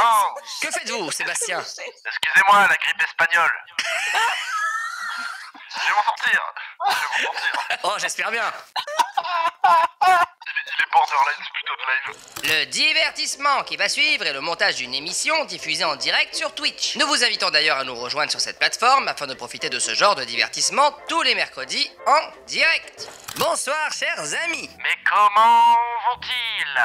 Oh, Que faites-vous, Sébastien? excusez-moi, la grippe espagnole. Je vais m'en sortir. Oh, j'espère bien. Il est borderline ce putain de live. Le divertissement qui va suivre est le montage d'une émission diffusée en direct sur Twitch. Nous vous invitons d'ailleurs à nous rejoindre sur cette plateforme afin de profiter de ce genre de divertissement tous les mercredis en direct. Bonsoir, chers amis. Mais comment vont-ils?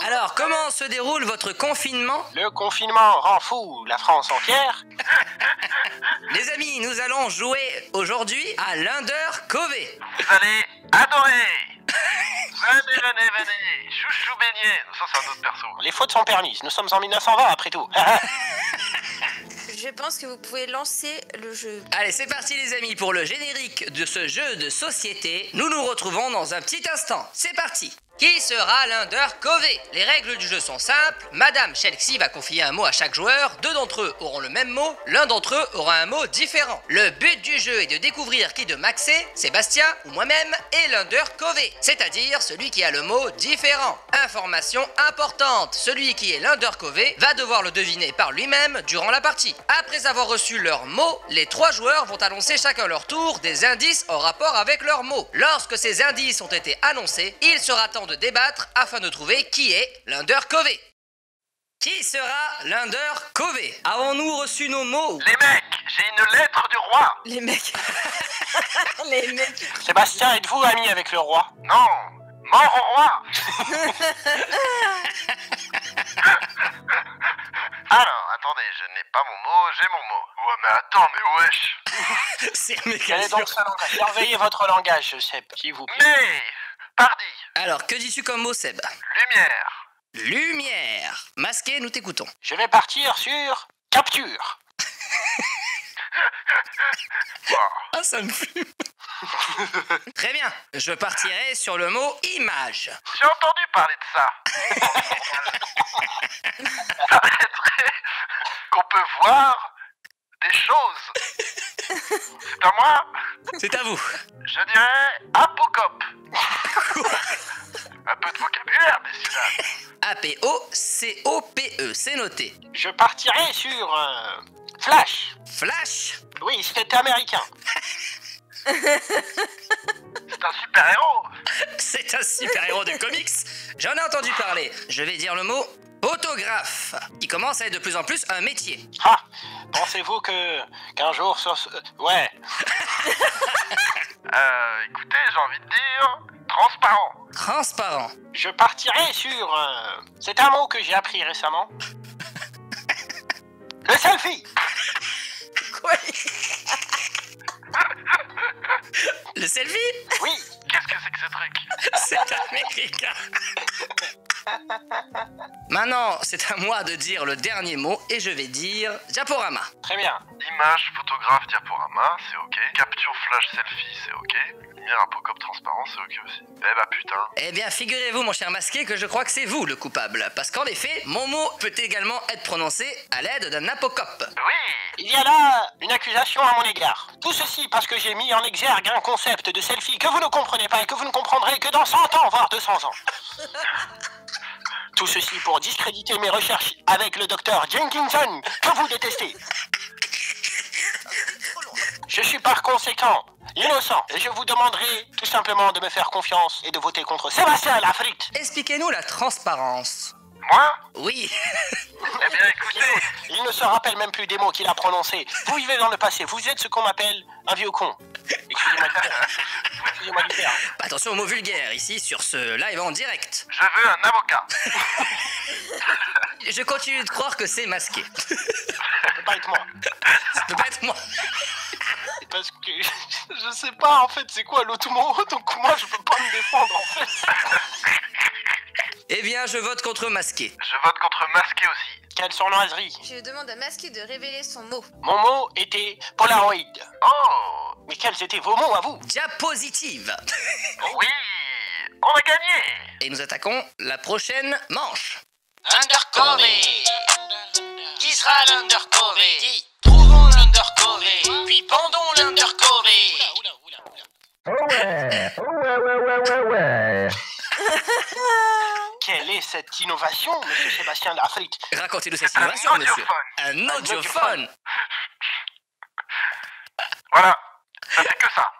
Alors, comment se déroule votre confinement? Le confinement rend fou la France entière. Les amis, nous allons jouer aujourd'hui à l'Under Cové. Vous allez adorer. Venez. Chouchou beignet. Ça, c'est un autre perso. Les fautes sont permises, nous sommes en 1920 après tout. Je pense que vous pouvez lancer le jeu. Allez, c'est parti les amis pour le générique de ce jeu de société. Nous nous retrouvons dans un petit instant. C'est parti. Qui sera l'Under Cové? Les règles du jeu sont simples. Madame Chelsea va confier un mot à chaque joueur. Deux d'entre eux auront le même mot. L'un d'entre eux aura un mot différent. Le but du jeu est de découvrir qui de Maxé, Sébastien ou moi-même est l'Under Cové, c'est-à-dire celui qui a le mot différent. Information importante, celui qui est l'Under Cové va devoir le deviner par lui-même durant la partie. Après avoir reçu leur mot, les trois joueurs vont annoncer chacun leur tour des indices en rapport avec leur mot. Lorsque ces indices ont été annoncés, il sera temps de débattre afin de trouver qui est l'Under Cové. Qui sera l'Under Cové? Avons-nous reçu nos mots? Les mecs, j'ai une lettre du roi. Les mecs. Les mecs. Sébastien, êtes-vous ami avec le roi? Non, mort au roi. Alors, attendez, je n'ai pas mon mot, j'ai mon mot. Ouais, mais attends, mais wesh. C'est méga Quel est donc ce langage? Surveillez votre langage, Seb, s'il vous plaît. Mais, pardi, Alors, que dis-tu comme mot, Seb? lumière. Lumière. Masqué, nous t'écoutons. Je vais partir sur capture. Ah, ça me fume. Très bien. Je partirai sur le mot image. J'ai entendu parler de ça. Ça paraîtrait qu'on peut voir des choses. C'est à moi. C'est à vous. Je dirais apocope. Un peu de vocabulaire, messieurs dames. A-P-O-C-O-P-E. C'est noté. Je partirai sur Flash. Flash. Oui, c'était américain. C'est un super-héros. C'est un super-héros de comics. J'en ai entendu parler. Je vais dire le mot photographe, qui commence à être de plus en plus un métier. Ah, pensez-vous qu'un jour ouais. Écoutez, j'ai envie de dire transparent. Transparent. Je partirai sur c'est un mot que j'ai appris récemment. Le selfie. Quoi? Le selfie? Oui. Qu'est-ce que c'est que ce truc? C'est américain. Maintenant, c'est à moi de dire le dernier mot et je vais dire diaporama. Très bien. Image, photographe, diaporama, c'est ok. Capture, flash, selfie, c'est ok. Lumière, apocope, transparent, c'est ok aussi. Eh bah putain. Eh bien, figurez-vous, mon cher masqué, que je crois que c'est vous le coupable. Parce qu'en effet, mon mot peut également être prononcé à l'aide d'un apocope. Oui. Il y a là une accusation à mon égard. Tout ceci parce que j'ai mis en exergue un concept de selfie que vous ne comprenez pas et que vous ne comprendrez que dans 100 ans, voire 200 ans. Tout ceci pour discréditer mes recherches avec le docteur Jenkinson, que vous détestez. Je suis par conséquent innocent et je vous demanderai tout simplement de me faire confiance et de voter contre Sébastien Lafrite. Expliquez-nous la transparence. Moi? Oui. Eh bien écoutez. Il ne se rappelle même plus des mots qu'il a prononcés. Vous vivez dans le passé, vous êtes ce qu'on m'appelle un vieux con. Excusez-moi du terme. Excusez-moi du terme. Attention aux mots vulgaires ici sur ce live en direct. Je veux un avocat. Je continue de croire que c'est masqué. Ça peut pas être moi. Ça peut pas être moi. Parce que je sais pas en fait c'est quoi l'autre mot, donc moi je peux pas me défendre en fait. Eh bien, je vote contre masqué. Je vote contre masqué aussi. Quelle sournoiserie. Je demande à Masqué de révéler son mot. Mon mot était Polaroid. Oh. Mais quels étaient vos mots à vous? Diapositive. Oui. On a gagné. Et nous attaquons la prochaine manche. Undercover. Qui sera l'Undercover? Trouvons l'Undercover, puis pendons l'Undercover. Ouais. quelle est cette innovation, monsieur Sébastien Lafrit? Racontez-nous cette innovation, monsieur. Un audiophone. Voilà, ça fait que ça.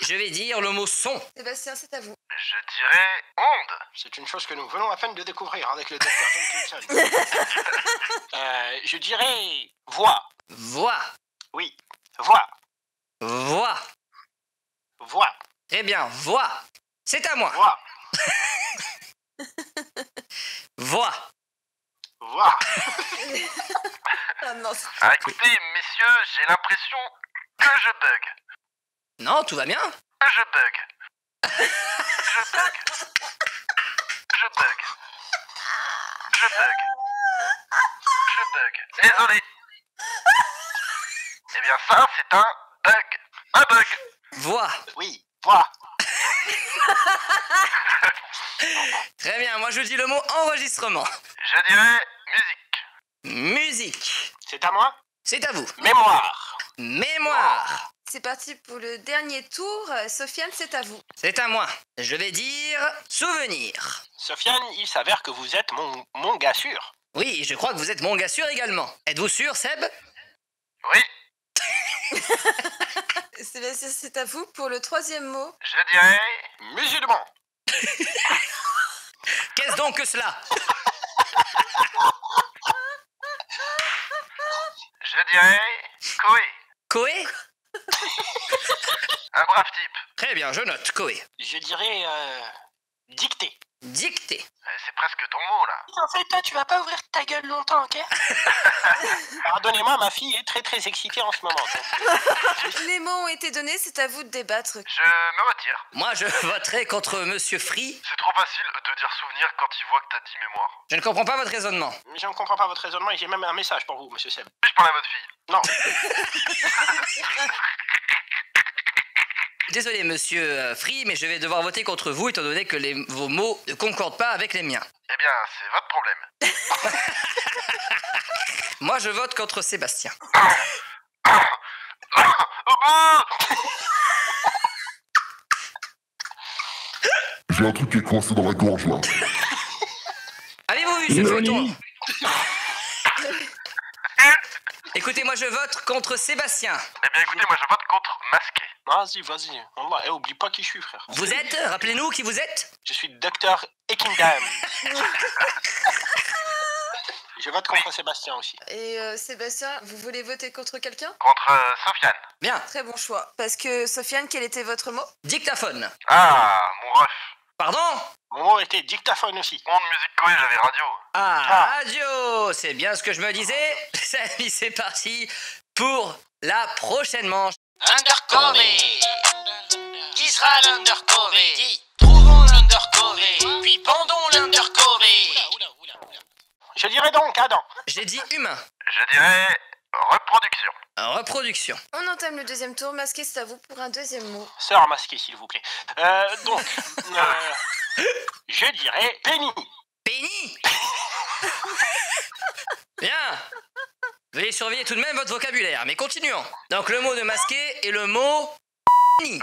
Je vais dire le mot son. Sébastien, c'est à vous. Je dirais onde. C'est une chose que nous venons à peine de découvrir avec le docteur Jenkinson. Je dirais voix. Voix. Oui, voix, Voix. voix, Très bien, voix. C'est à moi. voix, Voix. voix. Ah non, Ah, écoutez, messieurs, j'ai l'impression que je bug. Non, tout va bien. Que je bug. Je bug. Je bug. Je bug. Je bug. Désolé. Eh bien ça, c'est un bug. Un bug. Voix. Oui, voix. Très bien, moi je dis le mot enregistrement. Je dirais musique. Musique. C'est à moi? C'est à vous. Mémoire. Mémoire. c'est parti pour le dernier tour. Sofiane, c'est à vous. C'est à moi. Je vais dire souvenir. Sofiane, il s'avère que vous êtes mon gars sûr. Oui, je crois que vous êtes mon gars sûr également. Êtes-vous sûr, Seb? Oui, Sébastien, c'est à vous pour le troisième mot. je dirais Musulman. Qu'est-ce donc que cela? Je dirais Koé. Koé? Un brave type. Très bien, je note, Koé. Je dirais dictée. Dictée. C'est presque ton mot là. En fait, toi, tu vas pas ouvrir ta gueule longtemps, ok? Pardonnez-moi, ma fille est très très excitée en ce moment. Les mots ont été donnés, c'est à vous de débattre. Je me retire. Moi, je voterai contre Monsieur Free. C'est trop facile de dire souvenir quand il voit que t'as dit mémoire. Je ne comprends pas votre raisonnement. Je ne comprends pas votre raisonnement et j'ai même un message pour vous, monsieur Seb. Puis-je parler à votre fille? Non. Désolé, Monsieur Free, mais je vais devoir voter contre vous étant donné que vos mots ne concordent pas avec les miens. Eh bien, c'est votre problème. Moi, je vote contre Sébastien. Oh bah J'ai un truc qui est coincé dans la gorge là. Avez-vous vu ce feuilleton? Écoutez, moi, je vote contre Sébastien. Eh bien, écoutez, moi je vote contre masqué. Vas-y, vas-y. Wallah, oublie pas qui je suis, frère. Vous êtes? Rappelez-nous qui vous êtes? Je suis Dr. Ekingdam. Je vote contre Sébastien aussi. Et Sébastien, vous voulez voter contre quelqu'un? Contre Sofiane. Bien. Très bon choix. Parce que, Sofiane, quel était votre mot? Dictaphone. Ah, mon ref. Pardon? Mon mot était dictaphone aussi. Monde musique Koé, j'avais radio. Ah, radio. C'est bien ce que je me disais. C'est parti pour la prochaine manche. Undercover. Qui sera l'undercover? Trouvons l'undercover, puis pendons l'undercover. Je dirais donc Adam. J'ai dit humain. Je dirais reproduction. Reproduction. On entame le deuxième tour. Masqué, c'est à vous pour un deuxième mot. Sœur masquée, s'il vous plaît. Donc, je dirais Penny. Penny. Bien. Veuillez surveiller tout de même votre vocabulaire, mais continuons. Donc le mot de masqué est le mot Penny.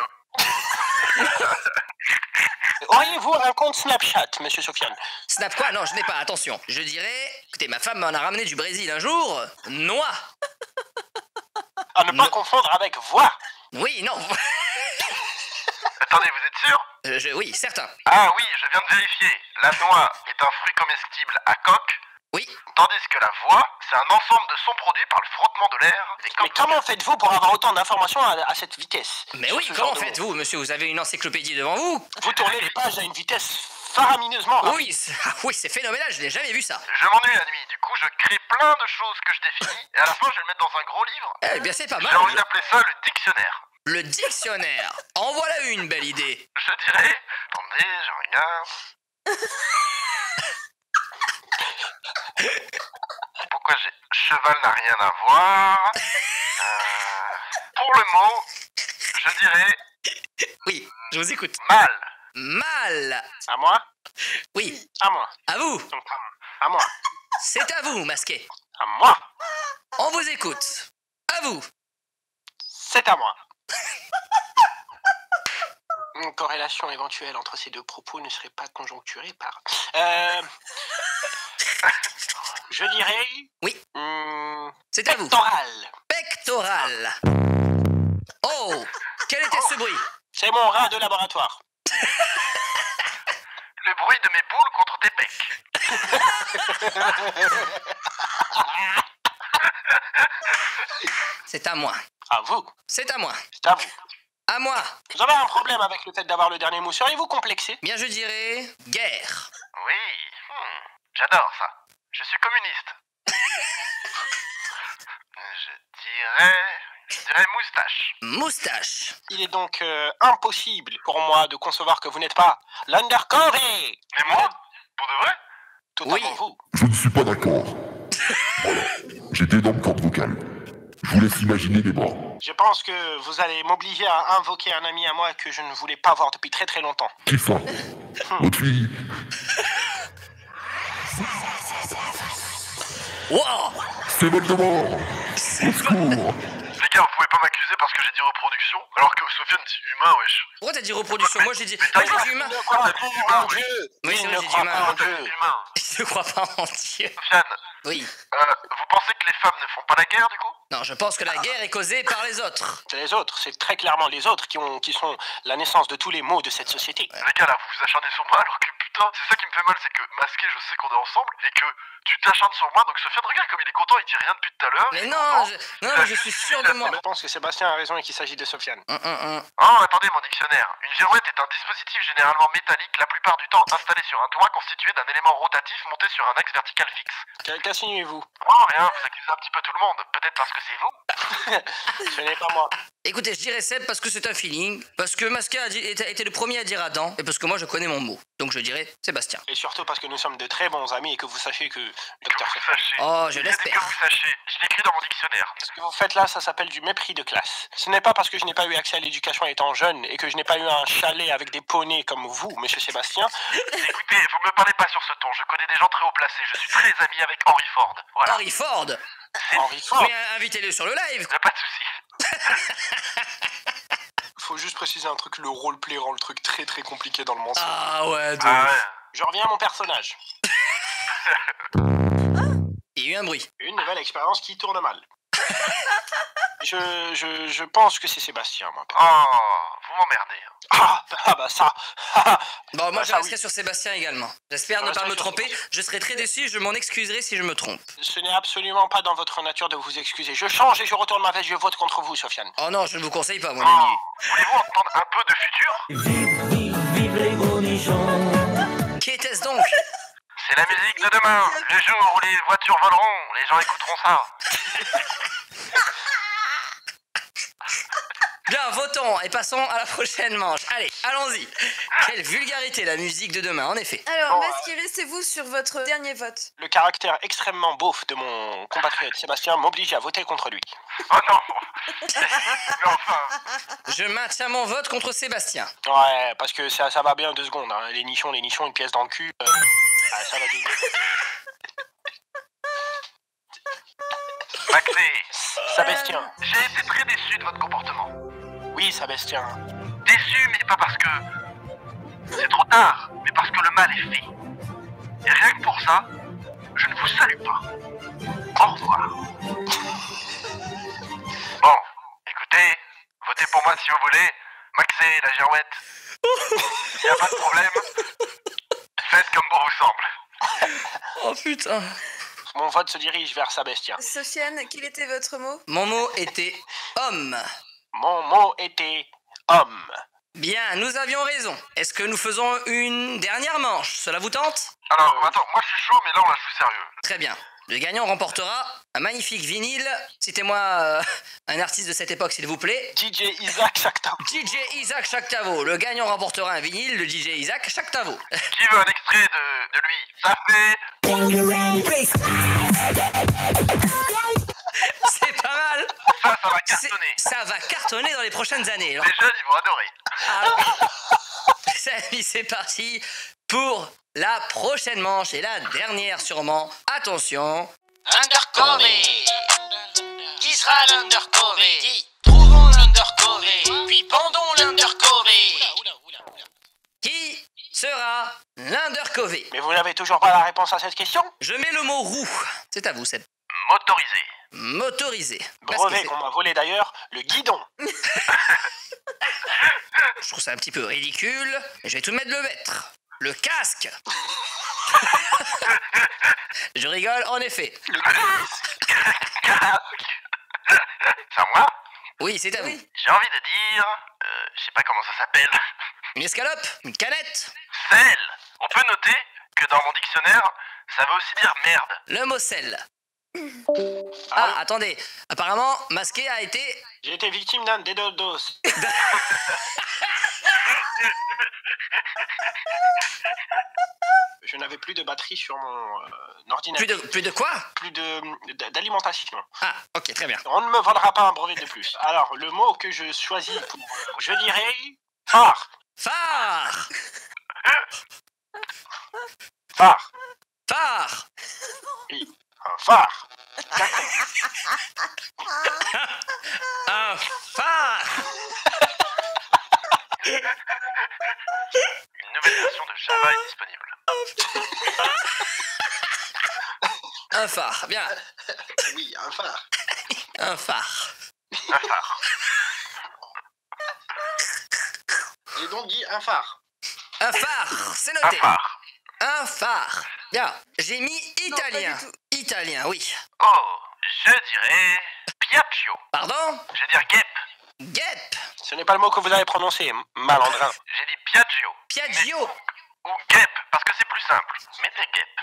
Auriez-vous un compte Snapchat, monsieur Sofiane? Snap quoi? Non, je n'ai pas, attention. Je dirais, écoutez, ma femme m'en a ramené du Brésil un jour. Noix. À ne pas confondre avec voix. Oui, non. Attendez, vous êtes sûr? Oui, certain. Ah oui, je viens de vérifier. La noix est un fruit comestible à coque, Oui. tandis que la voix, c'est un ensemble de sons produits par le frottement de l'air. Et Mais comment faites-vous pour avoir autant d'informations à cette vitesse? Mais sur oui, ce comment genre de mots? faites-vous, monsieur? Vous avez une encyclopédie devant vous? Vous tournez les pages à une vitesse faramineusement rapide. Oui, oui, c'est phénoménal, je n'ai jamais vu ça. Je m'ennuie la nuit, du coup je crée plein de choses que je définis, et à la fin je vais le mettre dans un gros livre. Eh bien, c'est pas mal. J'ai envie d'appeler ça le dictionnaire. Le dictionnaire. En voilà une belle idée. Je dirais... Attendez, je regarde... Pourquoi j'ai... Cheval n'a rien à voir... Pour le mot, je dirais... Oui, je vous écoute. Mal. Mal. À moi? Oui, À moi. à vous. Donc, à moi. C'est à vous, masqué. À moi. On vous écoute. À vous. C'est à moi. Une corrélation éventuelle entre ces deux propos ne serait pas conjoncturée par... je dirais... Oui. C'est à vous. Pectoral. Pectoral. Oh, quel était ce bruit? C'est mon rat de laboratoire. Le bruit de mes boules contre tes pecs. C'est à moi. À vous. C'est à moi. C'est à vous. À moi. Vous avez un problème avec le fait d'avoir le dernier mot. Seriez-vous complexé? Bien, je dirais guerre. Oui, j'adore ça. Je suis communiste. Je dirais moustache. Moustache. Il est donc impossible pour moi de concevoir que vous n'êtes pas l'Undercover. Mais moi? Pour de vrai? Tout Oui. avant vous. Je ne suis pas d'accord. Voilà. J'ai d'énormes cordes vocales. Je vous laisse imaginer les bras. Je pense que vous allez m'obliger à invoquer un ami à moi que je ne voulais pas voir depuis très très longtemps. Qui ça? Votre fille? Wow. C'est Voldemort! Au secours! Les gars, vous pouvez pas m'accuser parce que j'ai dit reproduction, alors que Sofiane dit humain, wesh. Pourquoi t'as dit reproduction? Moi j'ai dit humain. Ne crois pas en Dieu. Oui, c'est vrai, ne j'ai dit crois humain. pas en T'as Dieu. dit humain. Je crois pas en Dieu. Sofiane, Oui. vous pensez que les femmes ne font pas la guerre, du coup? Non, je pense que la guerre est causée par les autres. C'est les autres, c'est très clairement les autres qui sont la naissance de tous les maux de cette société. Les gars, là, vous vous acharnez sur moi, alors que putain, c'est ça qui me fait mal, c'est que masqué, je sais qu'on est ensemble, et que tu t'acharnes sur moi, donc Sofiane, regarde comme il est content, il dit rien depuis tout à l'heure. Mais il est non, content. non, mais je suis sûr de moi. Je pense que Sébastien a raison et qu'il s'agit de Sofiane. Oh, attendez, mon dictionnaire. Une girouette est un dispositif généralement métallique, la plupart du temps installé sur un toit constitué d'un élément rotatif monté sur un axe vertical fixe. Qu'insinuez-vous? Oh, rien, vous accusez un petit peu tout le monde. Peut-être parce que c'est vous? Ce n'est pas moi. Écoutez, je dirais Seb parce que c'est un feeling, parce que Masca était le premier à dire Adam, et parce que moi je connais mon mot. Donc je dirais Sébastien. Et surtout parce que nous sommes de très bons amis et que vous sachiez que... Que Docteur vous Sofiane, sachiez. Oh, je J'ai dit l'espère. que vous sachiez. Je l'ai écrit dans mon dictionnaire. ce que vous faites là, ça s'appelle du mépris de classe. Ce n'est pas parce que je n'ai pas eu accès à l'éducation étant jeune et que je n'ai pas eu un chalet avec des poneys comme vous, monsieur Sébastien. Écoutez, vous me parlez pas sur ce ton. Je connais des gens très haut placés. Je suis très ami avec Henry Ford. Voilà. Henry Ford. Henry Ford. Mais invitez-le sur le live. Y a pas de souci. Faut juste préciser un truc, le roleplay rend le truc très très compliqué dans le mensonge. Ah ouais, de Ah ouf. ouais. Je reviens à mon personnage. Il y a eu un bruit. Une nouvelle expérience qui tourne mal. Je pense que c'est Sébastien, moi. Oh, vous m'emmerdez. Bah ça. Bon, moi Bah, je ça, resterai sur Sébastien également. J'espère ne Ça, pas me sur tromper. Sébastien. Je serai très déçu, je m'en excuserai si je me trompe. Ce n'est absolument pas dans votre nature de vous excuser. Je change et je retourne ma veste, je vote contre vous, Sofiane. Oh non, je ne vous conseille pas, mon Oh, ami. voulez-vous entendre un peu de futur? Qui était-ce donc? C'est la musique de demain. Le jour où les voitures voleront, les gens écouteront ça. Bien, votons et passons à la prochaine manche. Allez, allons-y. Quelle vulgarité la musique de demain, en effet. Alors, Bon, Masqué, restez-vous sur votre dernier vote. Le caractère extrêmement beauf de mon compatriote Sébastien m'oblige à voter contre lui. Oh non. Mais enfin. Je maintiens mon vote contre Sébastien. Ouais, parce que ça va bien 2 secondes. Hein. Les nichons, une pièce dans le cul. Ça va 2 secondes. Maxé, Sébastien. j'ai été très déçu de votre comportement. Oui, Sébastien. Déçu, mais pas parce que c'est trop tard, mais parce que le mal est fait. Et rien que pour ça, je ne vous salue pas. Au revoir. Bon, écoutez, votez pour moi si vous voulez. Maxé, la girouette. Y a pas de problème. Faites comme bon vous semble. Oh putain. Mon vote se dirige vers Sébastien. Sofiane, quel était votre mot? Mon mot était homme. Mon mot était homme. Bien, nous avions raison. Est-ce que nous faisons une dernière manche? Cela vous tente? Alors, attends, moi je suis chaud, mais là on la joue sérieux. Très bien. Le gagnant remportera un magnifique vinyle. Citez-moi un artiste de cette époque, s'il vous plaît. DJ Isaac Chactao. DJ Isaac Chactavo. Le gagnant remportera un vinyle de DJ Isaac Chactavo. Qui veut un extrait de lui? Ça fait... C'est pas mal. Ça va cartonner. Ça va cartonner dans les prochaines années. Les jeunes, ils vont adorer. Ah oui. Les amis, c'est parti pour la prochaine manche et la dernière sûrement. Attention. Undercover. Qui sera l'Undercover? Trouvons l'Undercover, puis pendons l'Undercover. sera l'undercover? Mais vous n'avez toujours pas la réponse à cette question? Je mets le mot roue. C'est à vous, Seb. Motorisé. Motorisé. Brevet qu'on m'a volé d'ailleurs, le guidon. Je trouve ça un petit peu ridicule, mais je vais tout de même le mettre. Le casque. Je rigole, en effet. C'est à moi? Oui, c'est à vous. J'ai envie de dire... je sais pas comment ça s'appelle. Une escalope? Une canette? Sel. On peut noter que dans mon dictionnaire, ça veut aussi dire merde. Le mot sel. Ah, attendez. Apparemment, Masqué a été... J'ai été victime d'un dédodose. Je n'avais plus de batterie sur mon ordinateur. Plus de quoi? Plus d'alimentation. Ah, ok, très bien. On ne me vendra pas un brevet de plus. Alors, le mot que je choisis pour... Je dirais... phare. Phare. Phare. Phare. Oui, un phare. Un phare. Une nouvelle version de Java est disponible. Un phare, bien. Oui, un phare. Un phare. Un phare. J'ai donc dit un phare. Un phare, c'est Un noté. phare. Un phare. Bien. J'ai mis italien. pas du tout. Italien, oui. Oh, je dirais... Piaccio. Pardon? Je vais dire guêpe. Guêpe. Ce n'est pas le mot que vous avez prononcé, malandrin. J'ai dit Piaggio. Piaggio. Ou guêpe, parce que c'est plus simple. Mettez guêpe.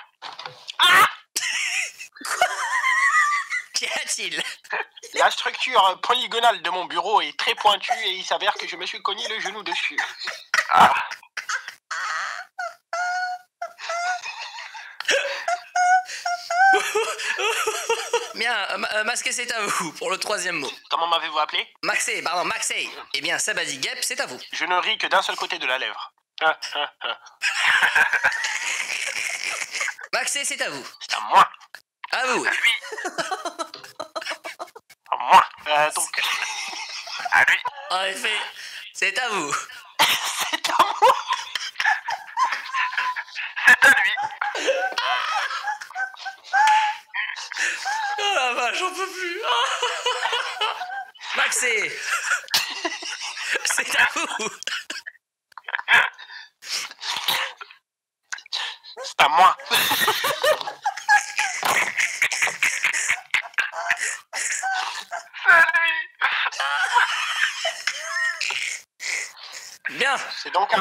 Qu'y a-t-il? La structure polygonale de mon bureau est très pointue et il s'avère que je me suis cogné le genou dessus. Ah, Bien, Masqué, c'est à vous pour le troisième mot. Comment m'avez-vous appelé? Maxé, pardon, Maxé. Eh bien, Seb a dit guêpe, c'est à vous. Je ne ris que d'un seul côté de la lèvre. Maxé, c'est à vous. C'est à moi. À vous. lui. À moi. Donc, À lui. En effet, c'est à vous. c'est à moi. C'est à lui. Oh la vache, j'en peux plus. Maxé, c'est à vous. C'est à moi. C'est à lui. Bien, C'est donc à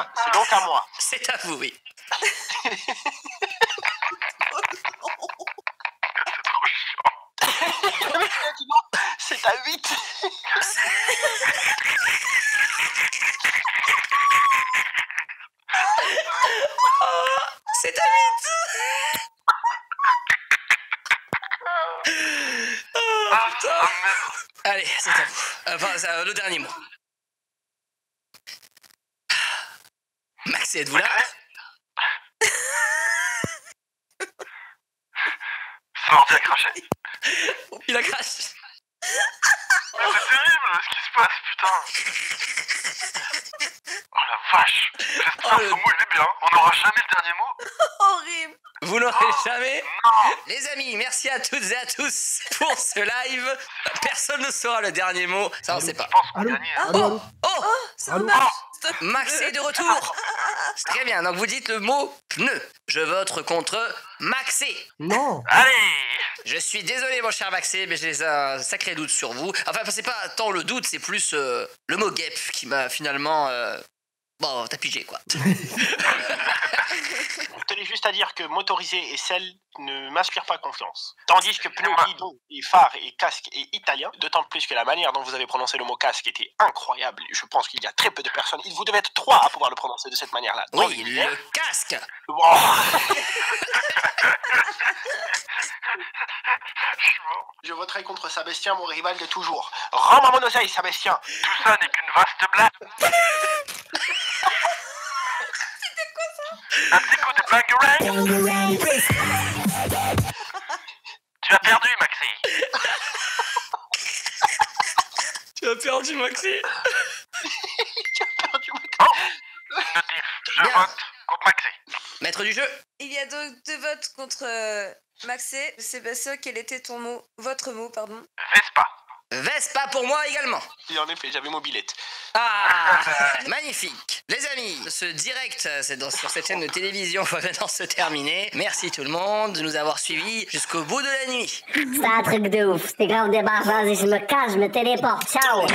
moi. c'est à vous, oui. C'est trop chiant. C'est à 8. C'est à 8. Oh, putain. Ah, merde. Allez, c'est à vous. Enfin, le dernier mot. Maxé, êtes-vous là? Son ordi a craché. Il a craché. Mais c'est terrible ce qui se passe, putain. Oh la vache. J'espère que ce mot il est bien. On n'aura jamais le dernier mot. Horrible. Vous n'aurez jamais. Non. Les amis, merci à toutes et à tous pour ce live. Personne ne saura le dernier mot. Ça, on sait pas. Je pense qu'on Allô? gagnait. Allô? Oh, Ça Allô? marche. Max est de retour. C'est très bien. Donc vous dites le mot pneu. Je vote contre Maxé. Non. Allez. Je suis désolé, mon cher Maxé, mais j'ai un sacré doute sur vous. Enfin, c'est pas tant le doute, c'est plus le mot guêpe qui m'a finalement. Bon, t'as pigé quoi. Je tenais juste à dire que motorisé et sel ne m'inspirent pas confiance. Tandis que pneu, guidon, et phare et casque est italien, d'autant plus que la manière dont vous avez prononcé le mot casque était incroyable. Je pense qu'il y a très peu de personnes. Vous devez être 3 à pouvoir le prononcer de cette manière-là. Dans Oui, l'univers. le casque. Bon. Je suis mort. Je voterai contre Sébastien, mon rival de toujours. Rends-moi mon oseille, Sébastien. Tout ça n'est qu'une vaste blague. Un petit coup de blangarang. Tu as perdu, Maxi. Tu as perdu, Maxi. J'ai perdu ma Oh, notif. Je Bien. vote contre Maxé. Maître du jeu. Il y a donc 2 votes contre Maxé. Sébastien, quel était votre mot, pardon? Vespa. Vespa pour moi également. Et en effet, j'avais mobilette. Ah, magnifique. Les amis, ce direct sur cette chaîne de télévision va maintenant se terminer. Merci tout le monde de nous avoir suivis jusqu'au bout de la nuit. C'est un truc de ouf. C'est grave débarrassant. Je me cache, je me téléporte. Ciao.